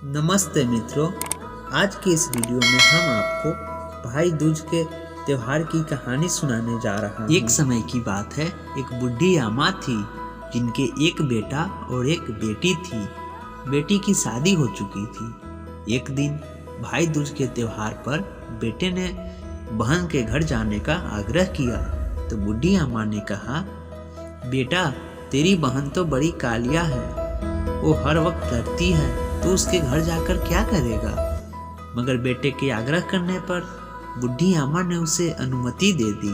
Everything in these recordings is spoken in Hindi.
नमस्ते मित्रों, आज की इस वीडियो में हम आपको भाई दूज के त्योहार की कहानी सुनाने जा रहा हूँ। एक समय की बात है, एक बुढ़ी अम्मा थी जिनके एक बेटा और एक बेटी थी। बेटी की शादी हो चुकी थी। एक दिन भाई दूज के त्योहार पर बेटे ने बहन के घर जाने का आग्रह किया तो बुढ़ी अम्मा ने कहा, बेटा तेरी बहन तो बड़ी कालिया है, वो हर वक्त लड़ती है, तो उसके घर जाकर क्या करेगा। मगर बेटे के आग्रह करने पर बुढ़ी अम्मा ने उसे अनुमति दे दी।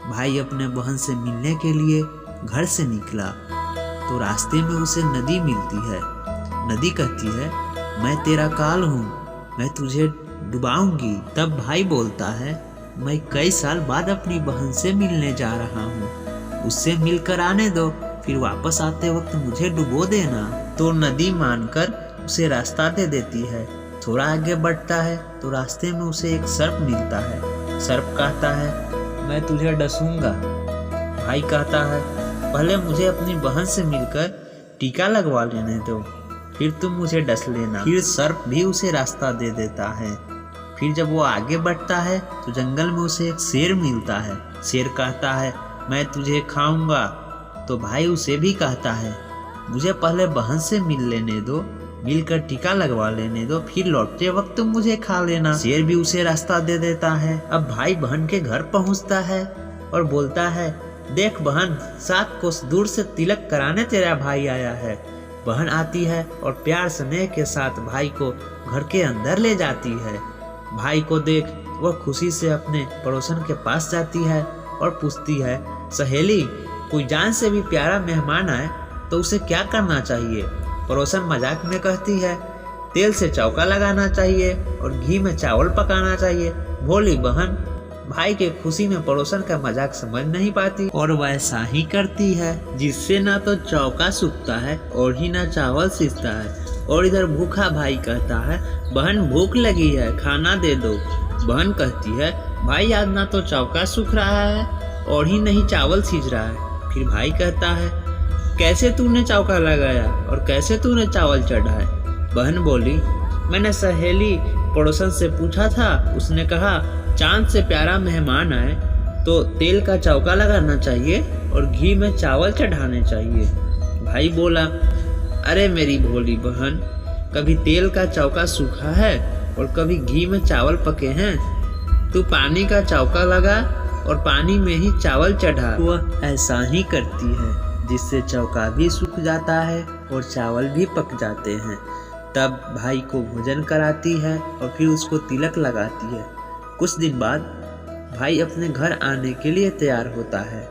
भाई अपने बहन से मिलने के लिए घर से निकला तो रास्ते में उसे नदी मिलती है। नदी कहती है, मैं तेरा काल हूँ, मैं तुझे डुबाऊंगी। तब भाई बोलता है, मैं कई साल बाद अपनी बहन से मिलने जा रहा हूँ, उससे मिलकर आने दो, फिर वापस आते वक्त मुझे डुबो देना। तो नदी मानकर उसे रास्ता दे देती है। थोड़ा आगे बढ़ता है तो रास्ते में उसे एक सर्प मिलता है। सर्प कहता है, मैं तुझे डसूंगा। भाई कहता है, पहले मुझे अपनी बहन से मिलकर टीका लगवा लेने दो, फिर तुम मुझे डस लेना। फिर सर्प भी उसे रास्ता दे देता है। फिर जब वो आगे बढ़ता है तो जंगल में उसे एक शेर मिलता है। शेर कहता है, मैं तुझे खाऊंगा। तो भाई उसे भी कहता है, मुझे पहले बहन से मिल लेने दो, मिलकर टीका लगवा लेने दो, फिर लौटते वक्त तुम मुझे खा लेना। शेर भी उसे रास्ता दे देता है। अब भाई बहन के घर पहुंचता है और बोलता है, देख बहन, 7 कोस दूर से तिलक कराने तेरा भाई आया है। बहन आती है और प्यार स्नेह के साथ भाई को घर के अंदर ले जाती है। भाई को देख वह खुशी से अपने पड़ोसन के पास जाती है और पूछती है, सहेली, कोई जान से भी प्यारा मेहमान आए तो उसे क्या करना चाहिए। पड़ोसन मजाक में कहती है, तेल से चौका लगाना चाहिए और घी में चावल पकाना चाहिए। भोली बहन भाई के खुशी में पड़ोसन का मजाक समझ नहीं पाती और वैसा ही करती है, जिससे ना तो चौका सूखता है और ही ना चावल सीखता है। और इधर भूखा भाई कहता है, बहन भूख लगी है, खाना दे दो। बहन कहती है, भाई आज ना तो चौका सूख रहा है और ही नहीं चावल सीज रहा है। फिर भाई कहता है, कैसे तूने चौका लगाया और कैसे तूने चावल चढ़ाए। बहन बोली, मैंने सहेली पड़ोसन से पूछा था, उसने कहा चांद से प्यारा मेहमान आए तो तेल का चौका लगाना चाहिए और घी में चावल चढ़ाने चाहिए। भाई बोला, अरे मेरी भोली बहन, कभी तेल का चौका सूखा है और कभी घी में चावल पके हैं। तू पानी का चौका लगा और पानी में ही चावल चढ़ा। वह ऐसा ही करती है, जिससे चौका भी सूख जाता है और चावल भी पक जाते हैं। तब भाई को भोजन कराती है और फिर उसको तिलक लगाती है। कुछ दिन बाद भाई अपने घर आने के लिए तैयार होता है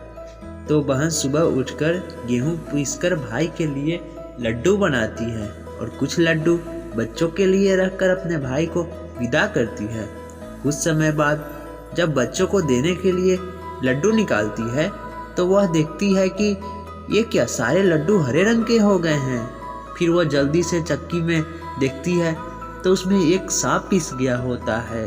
तो बहन सुबह उठकर गेहूं पीसकर भाई के लिए लड्डू बनाती है और कुछ लड्डू बच्चों के लिए रखकर अपने भाई को विदा करती है। कुछ समय बाद जब बच्चों को देने के लिए लड्डू निकालती है तो वह देखती है कि ये क्या, सारे लड्डू हरे रंग के हो गए हैं। फिर वह जल्दी से चक्की में देखती है तो उसमें एक सांप पिस गया होता है।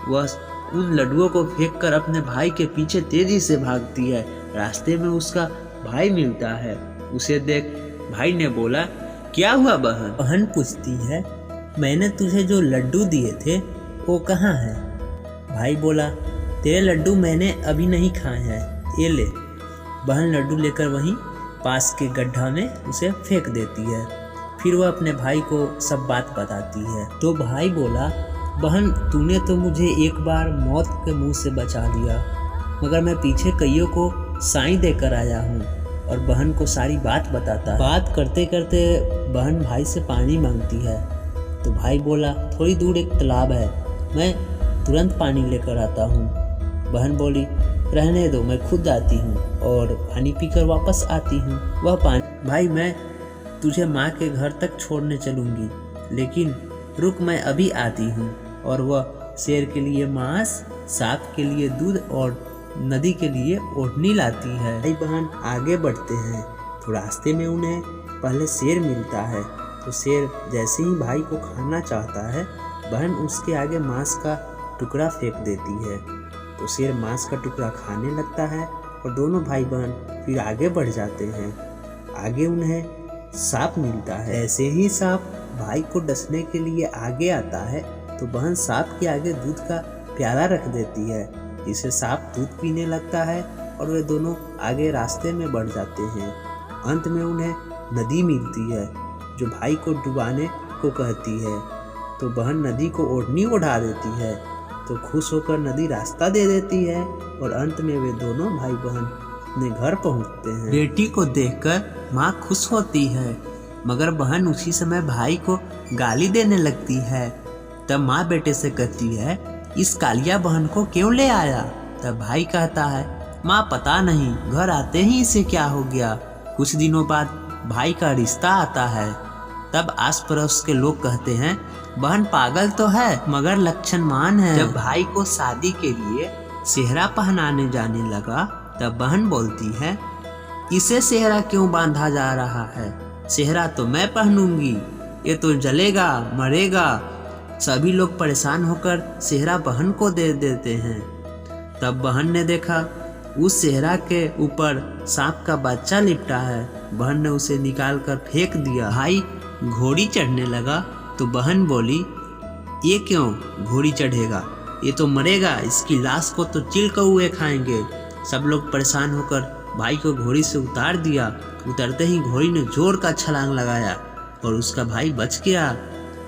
वह उन लड्डुओं को फेंककर अपने भाई के पीछे तेजी से भागती है। रास्ते में उसका भाई मिलता है। उसे देख भाई ने बोला, क्या हुआ बहन। बहन पूछती है, मैंने तुझे जो लड्डू दिए थे वो कहाँ है। भाई बोला, तेरे लड्डू मैंने अभी नहीं खाए हैं, ये ले। बहन लड्डू लेकर वहीं पास के गड्ढा में उसे फेंक देती है। फिर वह अपने भाई को सब बात बताती है। तो भाई बोला, बहन तूने तो मुझे एक बार मौत के मुंह से बचा लिया, मगर मैं पीछे कईयों को साईं देकर आया हूँ। और बहन को सारी बात बताता। बात करते करते बहन भाई से पानी मांगती है तो भाई बोला, थोड़ी दूर एक तालाब है, मैं तुरंत पानी लेकर आता हूँ। बहन बोली, रहने दो, मैं खुद आती हूँ और पानी पीकर वापस आती हूँ। वह पानी, भाई मैं तुझे माँ के घर तक छोड़ने चलूँगी, लेकिन रुक, मैं अभी आती हूँ। और वह शेर के लिए मांस, सांप के लिए दूध और नदी के लिए ओढ़नी लाती है। भाई बहन आगे बढ़ते हैं तो रास्ते में उन्हें पहले शेर मिलता है। तो शेर जैसे ही भाई को खाना चाहता है, बहन उसके आगे मांस का टुकड़ा फेंक देती है। तो शेर मांस का टुकड़ा खाने लगता है और दोनों भाई बहन फिर आगे बढ़ जाते हैं। आगे उन्हें सांप मिलता है। ऐसे ही सांप भाई को डसने के लिए आगे आता है तो बहन सांप के आगे दूध का प्याला रख देती है, जिससे सांप दूध पीने लगता है और वे दोनों आगे रास्ते में बढ़ जाते हैं। अंत में उन्हें नदी मिलती है जो भाई को डुबाने को कहती है, तो बहन नदी को ओढ़नी ओढ़ा देती है, तो खुश होकर नदी रास्ता दे देती है और अंत में वे दोनों भाई बहन अपने घर पहुंचते हैं। बेटी को देखकर माँ खुश होती है, मगर बहन उसी समय भाई को गाली देने लगती है। तब माँ बेटे से कहती है, इस कालिया बहन को क्यों ले आया? तब भाई कहता है, माँ पता नहीं, घर आते ही इसे क्या हो गया। कुछ दिनों बाद भाई का रिश्ता आता है। तब आस पड़ोस के लोग कहते हैं, बहन पागल तो है मगर लक्षणवान है। जब भाई को शादी के लिए सेहरा पहनाने जाने लगा तब बहन बोलती है, इसे सेहरा क्यों बांधा जा रहा है? सेहरा तो मैं पहनूंगी, ये तो जलेगा मरेगा। सभी लोग परेशान होकर सेहरा बहन को दे देते हैं। तब बहन ने देखा उस सेहरा के ऊपर सांप का बच्चा लिपटा है। बहन ने उसे निकाल कर फेंक दिया। भाई घोड़ी चढ़ने लगा तो बहन बोली, ये क्यों घोड़ी चढ़ेगा? ये तो मरेगा, इसकी लाश को तो चिल कौए खाएंगे। सब लोग परेशान होकर भाई को घोड़ी से उतार दिया। उतरते ही घोड़ी ने जोर का छलांग लगाया और उसका भाई बच गया।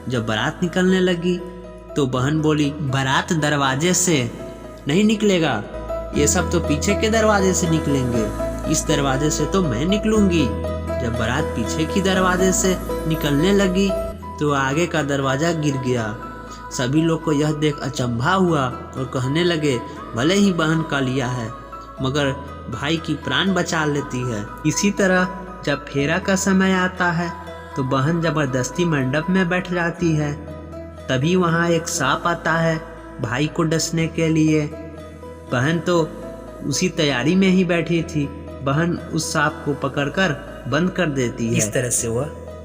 जब बारात निकलने लगी तो बहन बोली, बारात दरवाजे से नहीं निकलेगा, ये सब तो पीछे के दरवाजे से निकलेंगे, इस दरवाजे से तो मैं निकलूंगी। जब बारात पीछे की दरवाजे से निकलने लगी तो आगे का दरवाजा गिर गया। सभी लोग को यह देख अचंभा हुआ और कहने लगे, भले ही बहन का लिया है मगर भाई की प्राण बचा लेती है। इसी तरह जब फेरा का समय आता है तो बहन जबरदस्ती मंडप में बैठ जाती है। तभी वहाँ एक सांप आता है भाई को डसने के लिए। बहन तो उसी तैयारी में ही बैठी थी। बहन उस सांप को पकड़कर बंद कर देती है। इस तरह से वह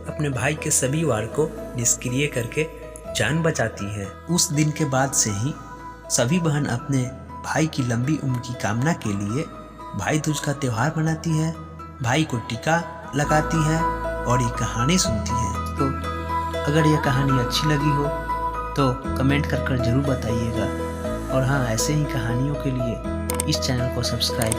अपने भाई के सभी वार को निष्क्रिय करके जान बचाती है। उस दिन के बाद से ही सभी बहन अपने भाई की लंबी उम्र की कामना के लिए भाई दूज का त्यौहार मनाती है, भाई को टीका लगाती है और ये कहानी सुनती है। तो अगर यह कहानी अच्छी लगी हो तो कमेंट कर जरूर बताइएगा। और हाँ, ऐसे ही कहानियों के लिए इस चैनल को सब्सक्राइब